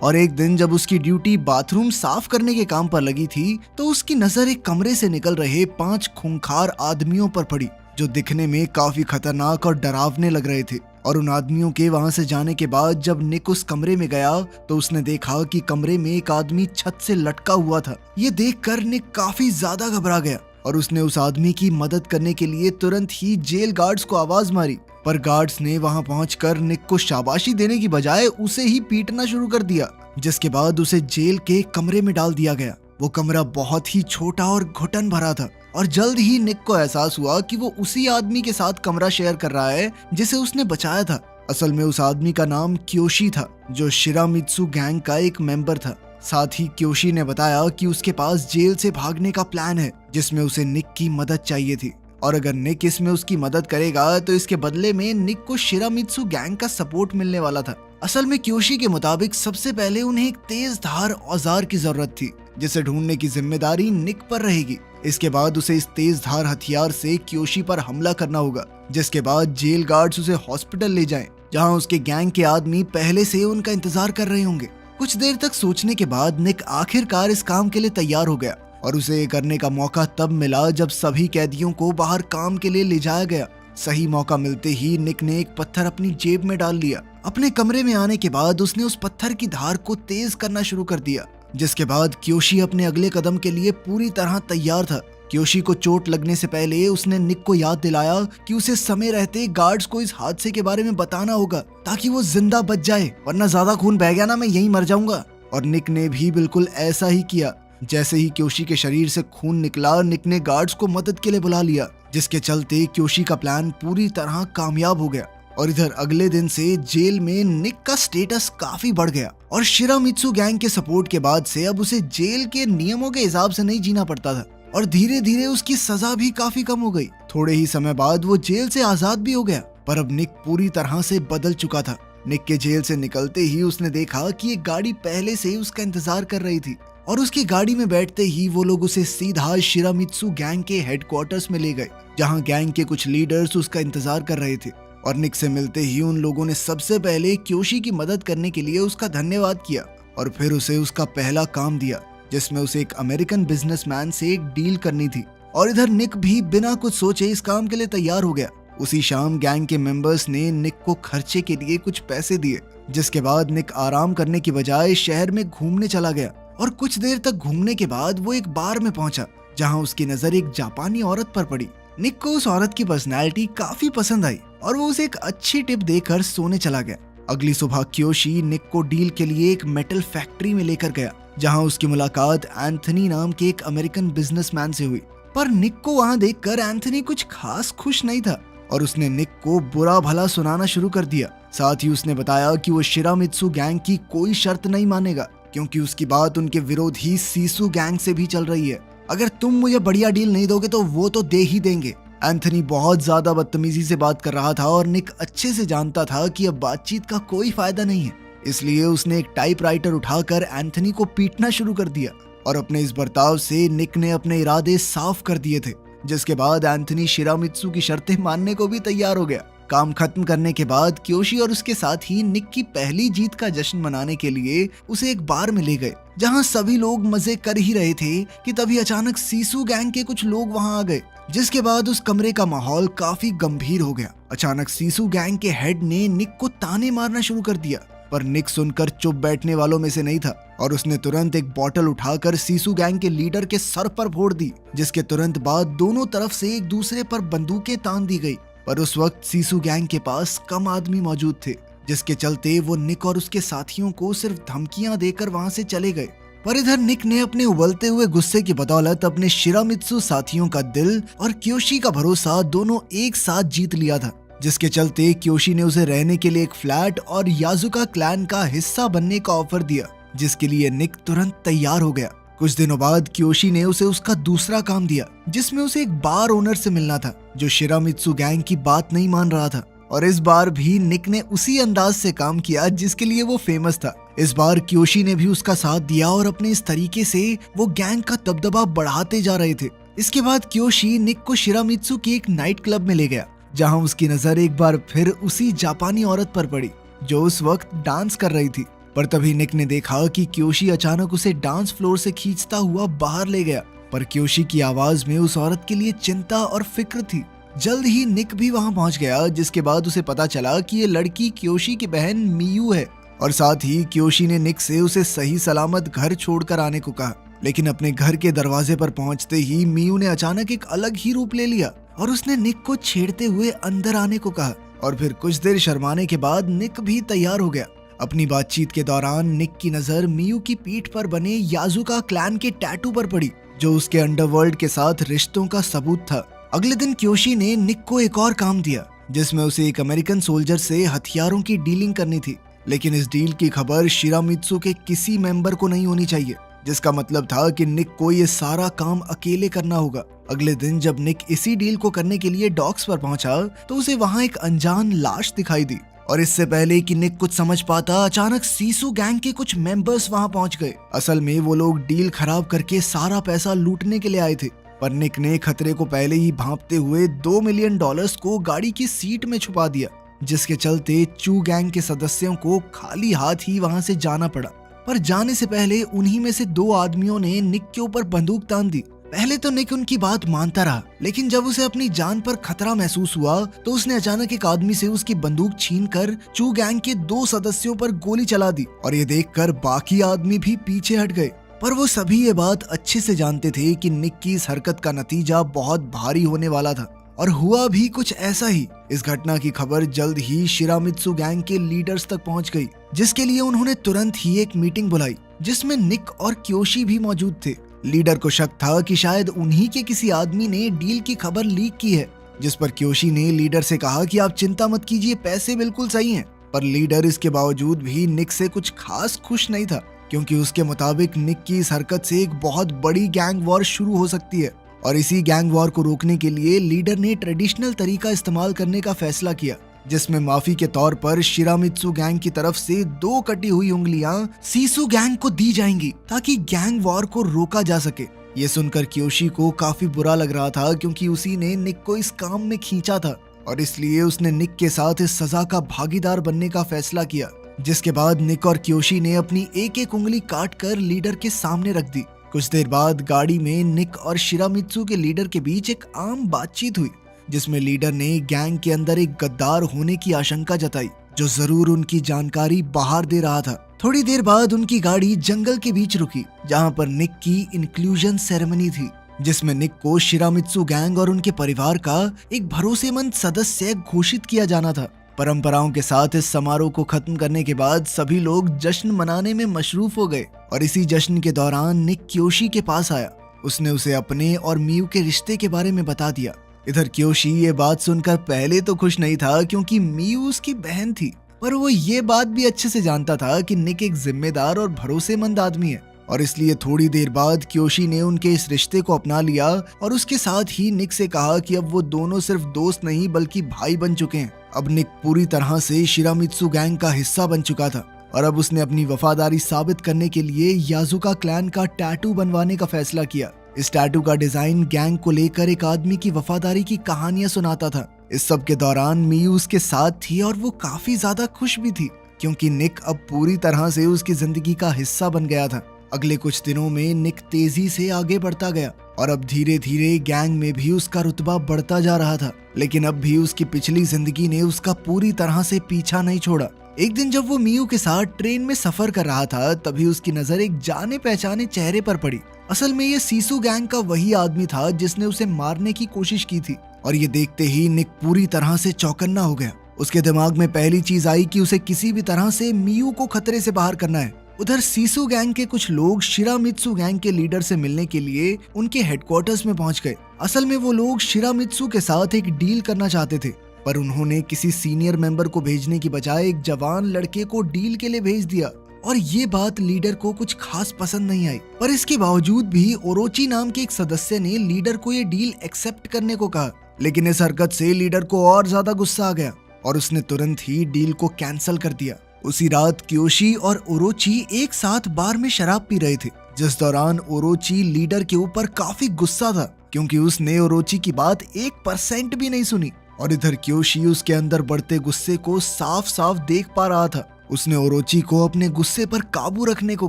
और एक दिन जब उसकी ड्यूटी बाथरूम साफ करने के काम पर लगी थी तो उसकी नजर एक कमरे से निकल रहे 5 खूंखार आदमियों पर पड़ी जो दिखने में काफी खतरनाक और डरावने लग रहे थे। और उन आदमियों के वहां से जाने के बाद जब निक उस कमरे में गया तो उसने देखा कि कमरे में एक आदमी छत से लटका हुआ था। ये देखकर निक काफी ज्यादा घबरा गया और उसने उस आदमी की मदद करने के लिए तुरंत ही जेल गार्ड्स को आवाज मारी, पर गार्ड्स ने वहां पहुंचकर निक को शाबाशी देने की बजाय उसे ही पीटना शुरू कर दिया, जिसके बाद उसे जेल के कमरे में डाल दिया गया। वो कमरा बहुत ही छोटा और घुटन भरा था और जल्द ही निक को एहसास हुआ कि वो उसी आदमी के साथ कमरा शेयर कर रहा है जिसे उसने बचाया था। असल में उस आदमी का नाम क्योशी था जो शिरामित्सु गैंग का एक मेंबर था। साथ ही क्योशी ने बताया कि उसके पास जेल से भागने का प्लान है जिसमें उसे निक की मदद चाहिए थी और अगर निक इसमें उसकी मदद करेगा तो इसके बदले में निक को शिरामित्सु गैंग का सपोर्ट मिलने वाला था। असल में क्योशी के मुताबिक सबसे पहले उन्हें एक तेज धार औजार की जरूरत थी जिसे ढूंढने की जिम्मेदारी निक पर रहेगी। इसके बाद उसे इस तेज धार हथियार से क्योशी पर हमला करना होगा, जिसके बाद जेल गार्ड्स उसे हॉस्पिटल ले जाएं, जहां उसके गैंग के आदमी पहले से उनका इंतजार कर रहे होंगे। कुछ देर तक सोचने के बाद निक आखिरकार इस काम के लिए तैयार हो गया और उसे ये करने का मौका तब मिला जब सभी कैदियों को बाहर काम के लिए ले जाया गया। सही मौका मिलते ही निक ने एक पत्थर अपनी जेब में डाल लिया। अपने कमरे में आने के बाद उसने उस पत्थर की धार को तेज करना शुरू कर दिया, जिसके बाद क्योशी अपने अगले कदम के लिए पूरी तरह तैयार था। क्योशी को चोट लगने से पहले उसने निक को याद दिलाया कि उसे समय रहते गार्ड्स को इस हादसे के बारे में बताना होगा ताकि वो जिंदा बच जाए, वरना ज्यादा खून बह गया ना मैं यहीं मर जाऊंगा। और निक ने भी बिल्कुल ऐसा ही किया। जैसे ही क्योशी के शरीर से खून निकला, निक ने गार्ड्स को मदद के लिए बुला लिया, जिसके चलते क्योशी का प्लान पूरी तरह कामयाब हो गया। और इधर अगले दिन से जेल में निक का स्टेटस काफी बढ़ गया और शिरामित्सु गैंग के सपोर्ट के बाद से अब उसे जेल के नियमों के हिसाब से नहीं जीना पड़ता था और धीरे धीरे उसकी सजा भी काफी कम हो गई। थोड़े ही समय बाद वो जेल से आजाद भी हो गया, पर अब निक पूरी तरह से बदल चुका था। निक के जेल से निकलते ही उसने देखा कि एक गाड़ी पहले से ही उसका इंतजार कर रही थी और उसकी गाड़ी में बैठते ही वो लोग उसे सीधा शिरामित्सु गैंग के हेडक्वार्टर्स में ले गए, जहां गैंग के कुछ लीडर्स उसका इंतजार कर रहे थे। और निक से मिलते ही उन लोगों ने सबसे पहले क्योशी की मदद करने के लिए उसका धन्यवाद किया और फिर उसे उसका पहला काम दिया, जिसमें उसे एक अमेरिकन बिजनेसमैन से एक डील करनी थी। और इधर निक भी बिना कुछ सोचे इस काम के लिए तैयार हो गया। उसी शाम गैंग के मेंबर्स ने निक को खर्चे के लिए कुछ पैसे दिए, जिसके बाद निक आराम करने की बजाय शहर में घूमने चला गया। और कुछ देर तक घूमने के बाद वो एक बार में पहुंचा, जहां उसकी नजर एक जापानी औरत पर पड़ी। निक को उस औरत की पर्सनैलिटी काफी पसंद आई और वो उसे एक अच्छी टिप देकर सोने चला गया। अगली सुबह क्योशी निक को डील के लिए एक मेटल फैक्ट्री में लेकर गया, जहां उसकी मुलाकात एंथनी नाम के एक अमेरिकन बिजनेसमैन से हुई। पर निक को वहां देखकर एंथनी कुछ खास खुश नहीं था और उसने निक को बुरा भला सुनाना शुरू कर दिया। साथ ही उसने बताया कि वो शिरामित्सु गैंग की कोई शर्त नहीं मानेगा, क्योंकि उसकी बात उनके विरोधी सीसु गैंग से भी चल रही है। अगर तुम मुझे बढ़िया डील नहीं दोगे तो वो तो दे ही देंगे। एंथनी बहुत ज्यादा बदतमीजी से बात कर रहा था और निक अच्छे से जानता था कि अब बातचीत का कोई फायदा नहीं है, इसलिए उसने एक टाइपराइटर उठाकर एंथनी को पीटना शुरू कर दिया। और अपने इस बर्ताव से निक ने अपने इरादे साफ कर दिए थे, जिसके बाद एंथनी शिरामित्सु की शर्तें मानने को भी तैयार हो गया। काम खत्म करने के बाद क्योशी और उसके साथ ही निक की पहली जीत का जश्न मनाने के लिए उसे एक बार में ले गए, जहां सभी लोग मजे कर ही रहे थे कि तभी अचानक सीसु गैंग के कुछ लोग वहां आ गए, जिसके बाद उस कमरे का माहौल काफी गंभीर हो गया। अचानक सीसु गैंग के हेड ने निक को ताने मारना शुरू कर दिया, पर निक सुनकर चुप बैठने वालों में से नहीं था और उसने तुरंत एक बोतल उठाकर सीसु गैंग के लीडर के सर पर फोड़ दी, जिसके तुरंत बाद दोनों तरफ से एक दूसरे पर बंदूकें तान दी गई। पर उस वक्त सीसु गैंग के पास कम आदमी मौजूद थे, जिसके चलते वो निक और उसके साथियों को सिर्फ धमकियां देकर वहां से चले गए। पर इधर निक ने अपने उबलते हुए गुस्से की बदौलत अपने शिरामित्सु साथियों का दिल और क्योशी का भरोसा दोनों एक साथ जीत लिया था, जिसके चलते क्योशी ने उसे रहने के लिए एक फ्लैट और याजुका क्लैन का हिस्सा बनने का ऑफर दिया, जिसके लिए निक तुरंत तैयार हो गया। कुछ दिनों बाद क्योशी ने उसे उसका दूसरा काम दिया, जिसमें उसे एक बार ओनर से मिलना था जो शिरामित्सु गैंग की बात नहीं मान रहा था। और इस बार भी निक ने उसी अंदाज से काम किया जिसके लिए वो फेमस था। इस बार क्योशी ने भी उसका साथ दिया और अपने इस तरीके से वो गैंग का दबदबा बढ़ाते जा रहे थे। इसके बाद क्योशी निक को शिरामित्सु के एक नाइट क्लब में ले गया, जहां उसकी नजर एक बार फिर उसी जापानी औरत पर पड़ी जो उस वक्त डांस कर रही थी। पर तभी निक ने देखा कि क्योशी अचानक उसे डांस फ्लोर से खींचता हुआ बाहर ले गया। पर क्योशी की आवाज में उस औरत के लिए चिंता और फिक्र थी। जल्द ही निक भी वहां पहुंच गया, जिसके बाद उसे पता चला कि ये लड़की क्योशी की बहन मियू है। और साथ ही क्योशी ने निक से उसे सही सलामत घर छोड़कर आने को कहा। लेकिन अपने घर के दरवाजे पर पहुंचते ही मियू ने अचानक एक अलग ही रूप ले लिया और उसने निक को छेड़ते हुए अंदर आने को कहा। और फिर कुछ देर शर्माने के बाद निक भी तैयार हो गया। अपनी बातचीत के दौरान निक की नजर मियू की पीठ पर बने याजुका क्लैन के टैटू पर पड़ी, जो उसके अंडरवर्ल्ड के साथ रिश्तों का सबूत था। अगले दिन क्योशी ने निक को एक और काम दिया, जिसमें उसे एक अमेरिकन सोल्जर से हथियारों की डीलिंग करनी थी। लेकिन इस डील की खबर शिरामित्सु के किसी मेंबर को नहीं होनी चाहिए, जिसका मतलब था कि निक को ये सारा काम अकेले करना होगा। अगले दिन जब निक इसी डील को करने के लिए डॉक्स पर पहुंचा तो उसे वहां एक अनजान लाश दिखाई दी। और इससे पहले कि निक कुछ समझ पाता, अचानक सीसू गैंग के कुछ मेंबर्स वहां पहुंच गए। असल में वो लोग डील खराब करके सारा पैसा लूटने के लिए आए थे। पर निक ने खतरे को पहले ही भांपते हुए $2 मिलियन को गाड़ी की सीट में छुपा दिया, जिसके चलते चू गैंग के सदस्यों को खाली हाथ ही वहां से जाना पड़ा। पर जाने से पहले उन्हीं में से 2 आदमियों ने निक के ऊपर बंदूक तान दी। पहले तो निक उनकी बात मानता रहा, लेकिन जब उसे अपनी जान पर खतरा महसूस हुआ तो उसने अचानक एक आदमी से उसकी बंदूक छीनकर चू गैंग के 2 सदस्यों पर गोली चला दी। और ये देखकर बाकी आदमी भी पीछे हट गए। पर वो सभी ये बात अच्छे से जानते थे कि निक की इस हरकत का नतीजा बहुत भारी होने वाला था। और हुआ भी कुछ ऐसा ही। इस घटना की खबर जल्द ही शिरामित्सु गैंग के लीडर्स तक पहुंच गई, जिसके लिए उन्होंने तुरंत ही एक मीटिंग बुलाई, जिसमें निक और क्योशी भी मौजूद थे। लीडर को शक था कि शायद उन्हीं के किसी आदमी ने डील की खबर लीक की है, जिस पर क्योशी ने लीडर से कहा कि आप चिंता मत कीजिए, पैसे बिल्कुल सही हैं। पर लीडर इसके बावजूद भी निक से कुछ खास खुश नहीं था, क्योंकि उसके मुताबिक निक की इस हरकत से एक बहुत बड़ी गैंग वॉर शुरू हो सकती है। और इसी गैंग वॉर को रोकने के लिए लीडर ने ट्रेडिशनल तरीका इस्तेमाल करने का फैसला किया, जिसमें माफी के तौर पर शिरामित्सु गैंग की तरफ से 2 कटी हुई उंगलियां सीसू गैंग को दी जाएंगी, ताकि गैंग वॉर को रोका जा सके। ये सुनकर क्योशी को काफी बुरा लग रहा था, क्योंकि उसी ने निक को इस काम में खींचा था और इसलिए उसने निक के साथ इस सजा का भागीदार बनने का फैसला किया। जिसके बाद निक और क्योशी ने अपनी एक उंगली काट कर लीडर के सामने रख दी। कुछ देर बाद गाड़ी में निक और शिरामित्सु के लीडर के बीच एक आम बातचीत हुई, जिसमें लीडर ने गैंग के अंदर एक गद्दार होने की आशंका जताई, जो जरूर उनकी जानकारी बाहर दे रहा था। थोड़ी देर बाद उनकी गाड़ी जंगल के बीच रुकी, जहां पर निक की इंक्लूजन सेरेमनी थी, जिसमें निक को शिरामित्सु गैंग और उनके परिवार का एक भरोसेमंद सदस्य घोषित किया जाना था। परंपराओं के साथ इस समारोह को खत्म करने के बाद सभी लोग जश्न मनाने में मशरूफ हो गए। और इसी जश्न के दौरान निक क्योशी के पास आया। उसने उसे अपने और मियू के रिश्ते के बारे में बता दिया। इधर क्योशी ये बात सुनकर पहले तो खुश नहीं था, क्योंकि मियू उसकी बहन थी, पर वो ये बात भी अच्छे से जानता था कि निक एक जिम्मेदार और भरोसेमंद आदमी है। और इसलिए थोड़ी देर बाद क्योशी ने उनके इस रिश्ते को अपना लिया और उसके साथ ही निक से कहा कि अब वो दोनों सिर्फ दोस्त नहीं बल्कि भाई बन चुके हैं। अब निक पूरी तरह से शिरामित्सु गैंग का हिस्सा बन चुका था और अब उसने अपनी वफादारी साबित करने के लिए याजुका क्लैन का टैटू बनवाने का फैसला किया। इस टैटू का डिजाइन गैंग को लेकर एक आदमी की वफादारी की कहानियां सुनाता था। इस सब के दौरान मियू उसके साथ थी और वो काफी ज्यादा खुश भी थी, क्योंकि निक अब पूरी तरह से उसकी जिंदगी का हिस्सा बन गया था। अगले कुछ दिनों में निक तेजी से आगे बढ़ता गया और अब धीरे धीरे गैंग में भी उसका रुतबा बढ़ता जा रहा था। लेकिन अब भी उसकी पिछली जिंदगी ने उसका पूरी तरह से पीछा नहीं छोड़ा। एक दिन जब वो मियू के साथ ट्रेन में सफर कर रहा था, तभी उसकी नजर एक जाने पहचाने चेहरे पर पड़ी। असल में ये सीसू गैंग का वही आदमी था जिसने उसे मारने की कोशिश की थी। और ये देखते ही निक पूरी तरह से चौकन्ना हो गया। उसके दिमाग में पहली चीज आई कि उसे किसी भी तरह से मियू को खतरे से बाहर करना है। उधर सीसू गैंग के कुछ लोग शिरामित्सु गैंग के लीडर से मिलने के लिए उनके हेडक्वार्टर्स में पहुंच गए। असल में वो लोग शिरामित्सु के साथ एक डील करना चाहते थे, पर उन्होंने किसी सीनियर मेंबर को भेजने की बजाय एक जवान लड़के को डील के लिए भेज दिया। और ये बात लीडर को कुछ खास पसंद नहीं आई। पर इसके बावजूद भी ओरोची नाम के एक सदस्य ने लीडर को ये डील एक्सेप्ट करने को कहा। लेकिन इस हरकत से लीडर को और ज्यादा गुस्सा आ गया और उसने तुरंत ही डील को कैंसिल कर दिया। उसी रात क्योशी और ओरोची एक साथ बार में शराब पी रहे थे, जिस दौरान ओरोची लीडर के ऊपर काफी गुस्सा था, क्योंकि उसने ओरोची की बात 1% भी नहीं सुनी। और इधर क्योशी उसके अंदर बढ़ते गुस्से को साफ साफ देख पा रहा था उसने ओरोची को अपने गुस्से पर काबू रखने को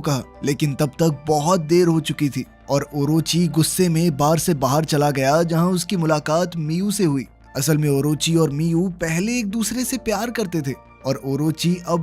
कहा, लेकिन तब तक बहुत देर हो चुकी थी और ओरोची गुस्से में बार से बाहर चला गया जहां उसकी मुलाकात मियू से हुई। असल में ओरोची और मियू पहले एक दूसरे से प्यार करते थे और ओरोची अब